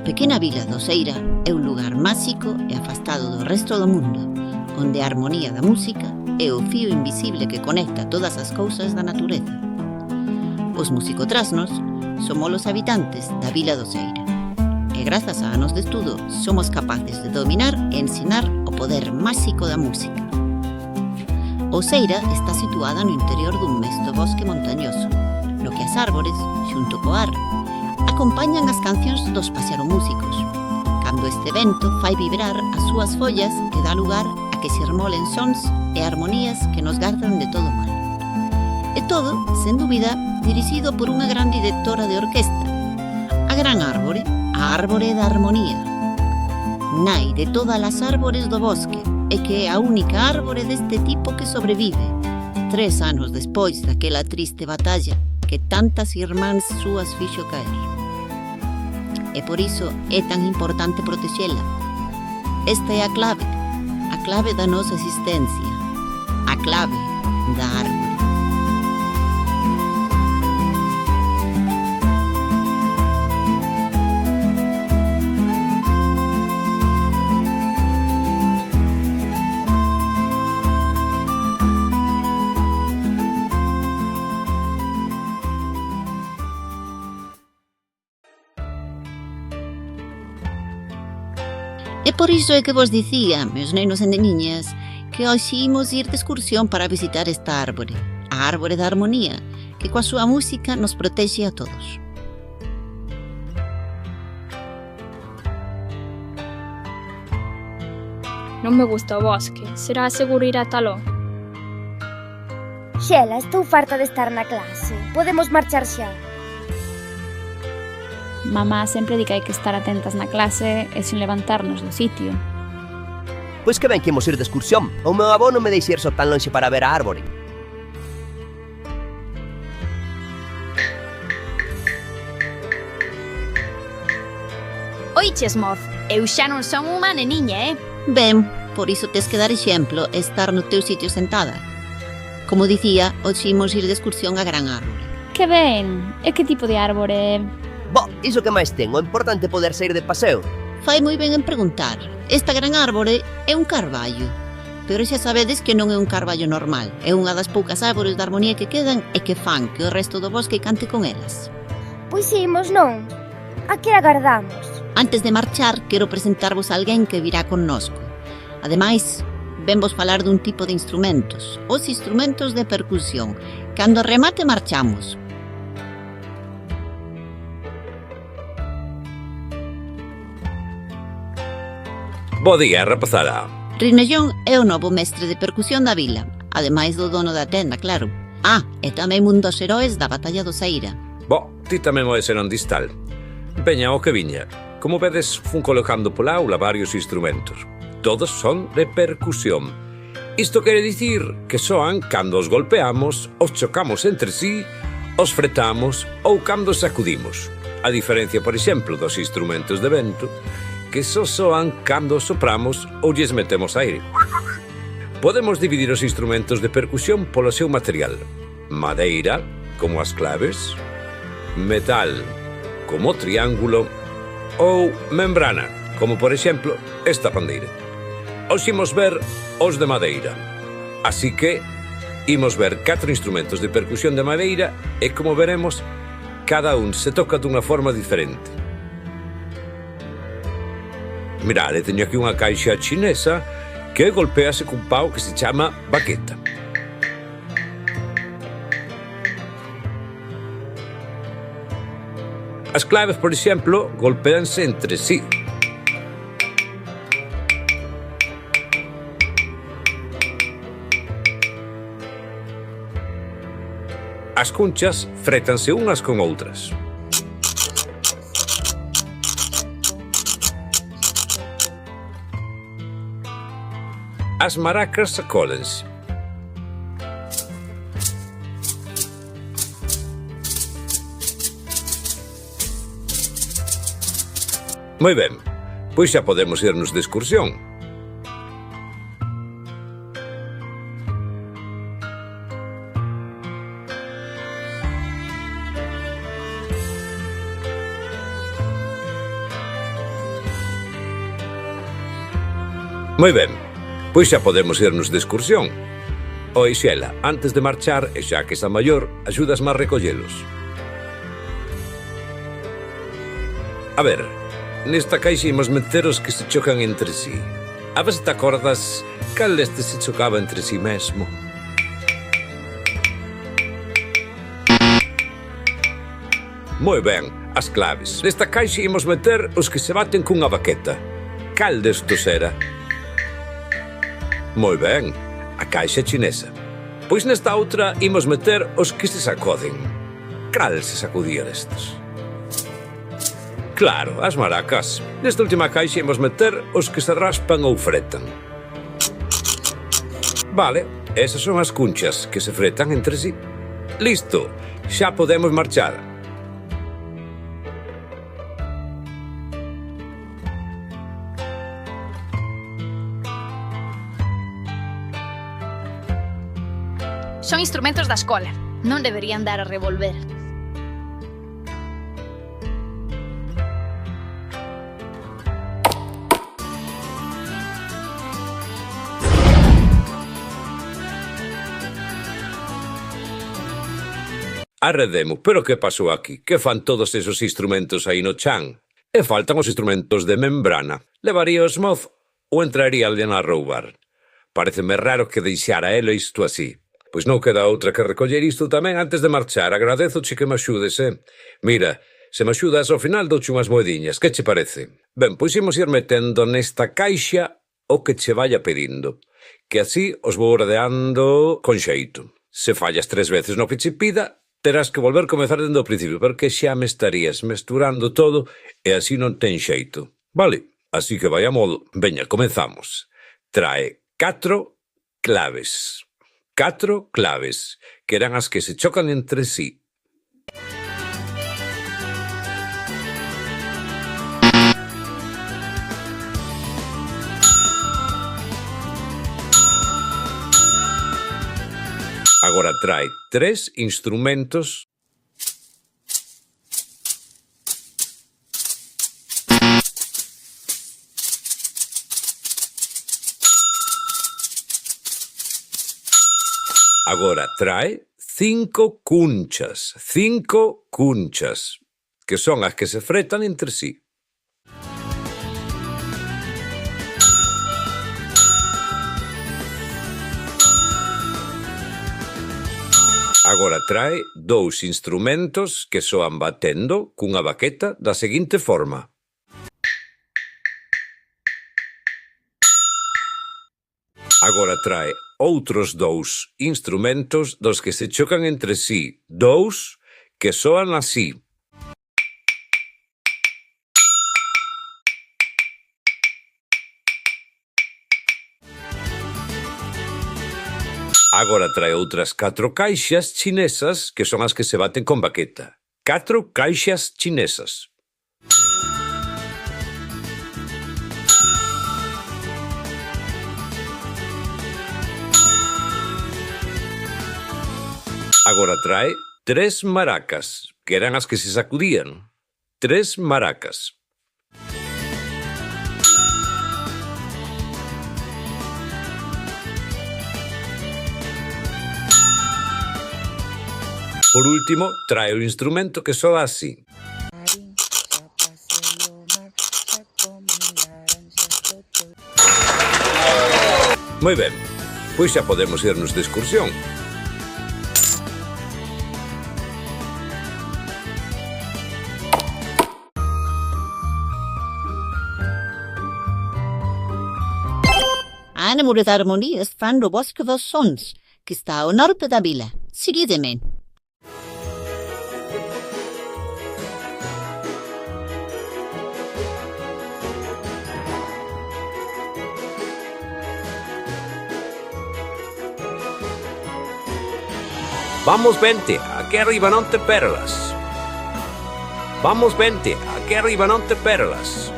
pequena vila de Oseira é un lugar máxico e afastado do resto do mundo, onde a armonía da música é o fío invisible que conecta todas as cousas da natureza. Os musicotrasnos somos os habitantes da vila de Oseira, e grazas a anos de estudo somos capaces de dominar e ensinar o poder máxico da música. Oseira está situada no interior dun mesto bosque montañoso, no que as árbores, xunto co ar, acompañan as cancións dos paxaromúsicos, cando este vento fai vibrar as súas follas e dá lugar a que se armolen sons e armonías que nos gardan de todo mal. E todo, sen dúbida, dirixido por unha gran directora de orquesta, a Gran Árbore, a Árbore da Armonía, nai de todas as árbores do bosque, e que é a única árbore deste tipo que sobrevive, 3 anos despois daquela triste batalla que tantas irmáns súas fixo caer. E por iso é tan importante protexela. Esta é a clave da nosa existencia, a clave da árbore. E por iso é que vos dicía, meus nenos e neniñas, que hoxe imos ir de excursión para visitar esta árbore, a Árbore da Armonía, que coa súa música nos protexe a todos. Non me gusta o bosque, será seguro ir ata aló? Xela, estou farta de estar na clase. Podemos marchar xa. Mamá sempre di que hai que estar atentas na clase e sin levantarnos do sitio. Pois que ben que imos ir de excursión. O meu avó non me deixa ir só tan lonxe para ver a árbore. Oiches, moz, eu xa non son unha neniña, Ben, por iso tes que dar exemplo e estar no teu sitio sentada. Como dicía, hoxe imos ir de excursión a Gran Árbore. Que ben! E que tipo de árbore? Bo, iso que máis ten, o importante é poder sair de paseo. Fai moi ben en preguntar. Esta gran árbore é un carballo, pero xa sabedes que non é un carballo normal. É unha das poucas árbores de armonía que quedan e que fan que o resto do bosque cante con elas. Pois imos, non? A que agardamos? Antes de marchar, quero presentarvos a alguén que virá connosco. Ademais, venvos falar dun tipo de instrumentos, os instrumentos de percusión. Cando remate marchamos. Bo día, rapazada. Rinellón é o novo mestre de percusión da vila, ademais do dono da tenda, claro. Ah, e tamén un dos heróis da Batalla do Saíra. Bo, ti tamén o ser un distal. Veña o que viña. Como vedes, fun colocando pola aula varios instrumentos. Todos son de percusión. Isto quere dicir que soan cando os golpeamos, os chocamos entre sí, os fretamos ou cando sacudimos. A diferencia, por exemplo, dos instrumentos de vento, que só soan cando sopramos ou lles metemos aire. Podemos dividir os instrumentos de percusión polo seu material. Madeira, como as claves, metal, como o triángulo, ou membrana, como por exemplo esta pandeira. Hoxe imos ver os de madeira. Así que imos ver 4 instrumentos de percusión de madeira e, como veremos, cada un se toca dunha forma diferente. Mirade, teño aquí unha caixa chinesa que golpease cun pau que se chama baqueta. As claves, por exemplo, golpeanse entre sí. As cunchas frétanse unhas con outras. As maracas acólense. Moi ben, pois xa podemos irnos de excursión. Moi ben, pois xa podemos irnos de excursión. Oi, Xela, antes de marchar, e xa que está maior, axúdasme a recollelos. A ver, nesta caixa imos meter os que se chocan entre sí. A ver se te acordas cal destes se chocaba entre sí mesmo. Moi ben, as claves. Nesta caixa imos meter os que se baten cunha baqueta. Cal destos era? Moi ben, a caixa chinesa. Pois nesta outra imos meter os que se sacoden. Cal se sacudía destes? Claro, as maracas. Nesta última caixa imos meter os que se raspan ou fretan. Vale, esas son as cunchas que se fretan entre sí. Listo, xa podemos marchar. Son instrumentos da escola. Non deberían dar a revolver. Arredemo, pero que pasou aquí? Que fan todos esos instrumentos aí no chan? E faltan os instrumentos de membrana. Levaría os moz ou entraría alguén a roubar? Pareceme raro que deixara elo isto así. Pois non queda outra que recoller isto tamén antes de marchar. Agradezoche que me axudes, Mira, se me axudas ao final douche unhas moediñas. Que che parece? Ben, pois imos ir metendo nesta caixa o que che vaya pedindo. Que así os vou ordeando con xeito. Se fallas 3 veces no que che pida, terás que volver comezar dende o principio, porque xa me estarías mesturando todo e así non ten xeito. Vale, así que vai a modo. Veña, comezamos. Trae 4 claves. 4 claves, que eran as que se chocan entre sí. Agora trae 3 instrumentos. Agora trae 5 cunchas. 5 cunchas, que son as que se fretan entre sí. Agora trae 2 instrumentos que soan batendo cunha baqueta da seguinte forma. Agora trae outros 2 instrumentos dos que se chocan entre sí. 2 que soan así. Agora trae outras 4 caixas chinesas que son as que se baten con baqueta. 4 caixas chinesas. Agora trae 3 maracas, que eran as que se sacudían. 3 maracas. Por último, trae o instrumento que soa así. Moi ben, pois xa podemos irnos de excursión. A Ánimo de Armonías fan no Bosque dos Sons, que está ao norte da vila. Seguideme. Vamos, vente, aquí arriba non te perlas. Vamos, vente, aquí arriba non te perlas.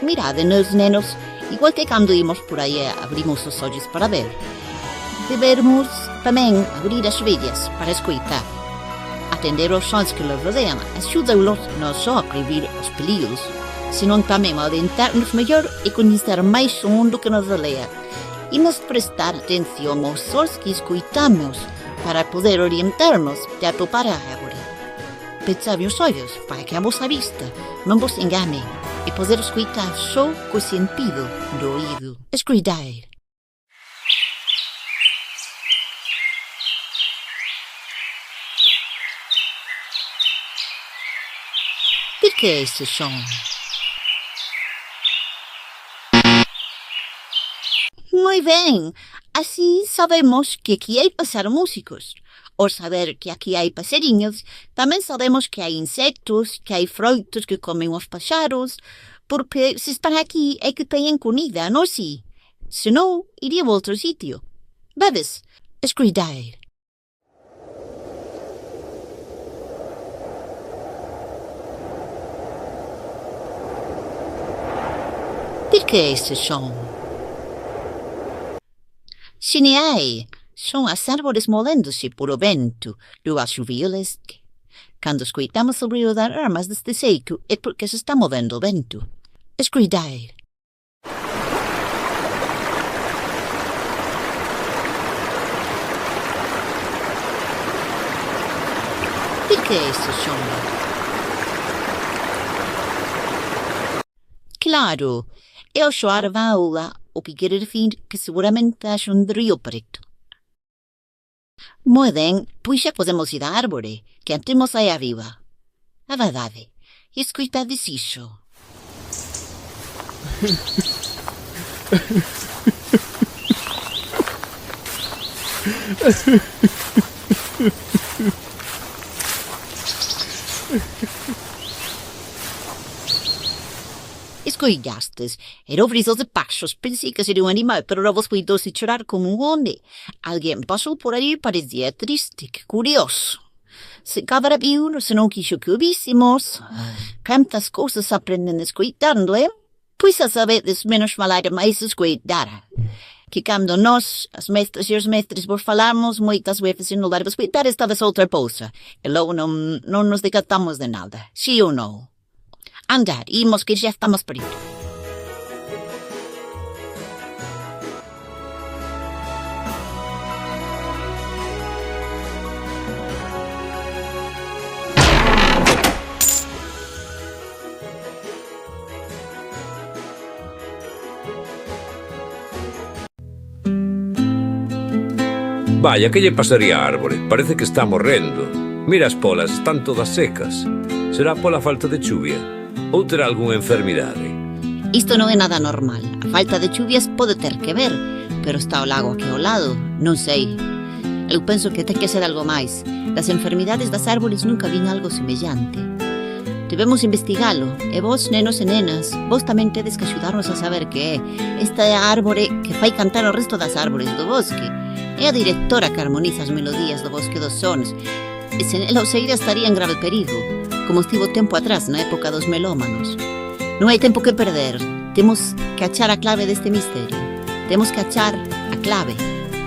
Mirádenos, nenos, igual que cando imos por aí abrimos os ollos para ver. Debemos tamén abrir as orellas para escoitar. Atender aos sons que los rodean axúdalos non só a prever os peligros, senón tamén a adentrarnos mellor e coñecer máis o mundo que nos rodea. Imos prestar atención aos sons que escoitamos para poder orientarnos e atopar a árbore. Pechade os ollos para que a vosa vista non vos engane e poder escoitar só co sentido do oído. Escoitar. De que é esse som? Moi ben, así sabemos que aquí hai pasar músicos. Ao saber que aquí hai pasariños, tamén sabemos que hai insectos, que hai froitos que comen os paxaros, porque se están aquí é que teñen comida, non si? Se non, iría a outro sitio. Vedes, escoitar. De que é esse som? Se ne hai, son as árbores moléndose por o vento do asovio leste. Cando escoitamos o brillo das ramas deste seco é porque se está movendo o vento. Escoitar. De que é esse som? Claro, é o soar da aula, o que quer decir que seguramente é un río preto. Moi ben, pois xa podemos ir á árbore, que antemos aí arriba. A verdade, escoitades iso. Escoitastes, era o briso de pachos. Pensei que seria un animal, pero logo escoitouse chorar como un home. Alguén pasou por aí e parecía triste, que curioso. Se cabra viu, se non quixo que o vísemos. Cantas cousas aprenden escoitando, Pois a sabedes, menos falar e máis escoitar. Que cando nós, as mestras e os mestres, vos falamos, moitas veces en lugar de escoitar, estades outra cousa. E logo non nos decatamos de nada. Si ou non? Andar, imos que xa estamos por ir. Vaya, que lle pasaría a árbore? Parece que está morrendo. Mira as polas, están todas secas. Será pola falta de chuvia? Ou terá algunha enfermidade? Isto non é nada normal. A falta de chuvias pode ter que ver, pero está o lago aquí ao lado. Non sei. Eu penso que ten que ser algo máis. Das enfermidades das árbores nunca vin algo semellante. Debemos investigalo. E vos, nenos e nenas, vos tamén tedes que axudarnos a saber que é. Esta é a árbore que fai cantar o resto das árbores do bosque. É a directora que armoniza as melodías do bosque dos sons. E sen ela o seguir estaría en grave perigo, como estivo tempo atrás na época dos melómanos. Non hai tempo que perder. Temos que achar a clave deste misterio. Temos que achar a clave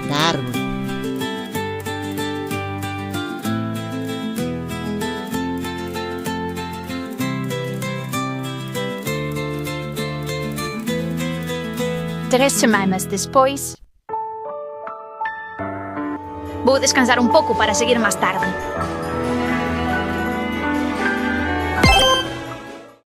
da árbore. Tres semanas despois... Vou descansar un pouco para seguir máis tarde.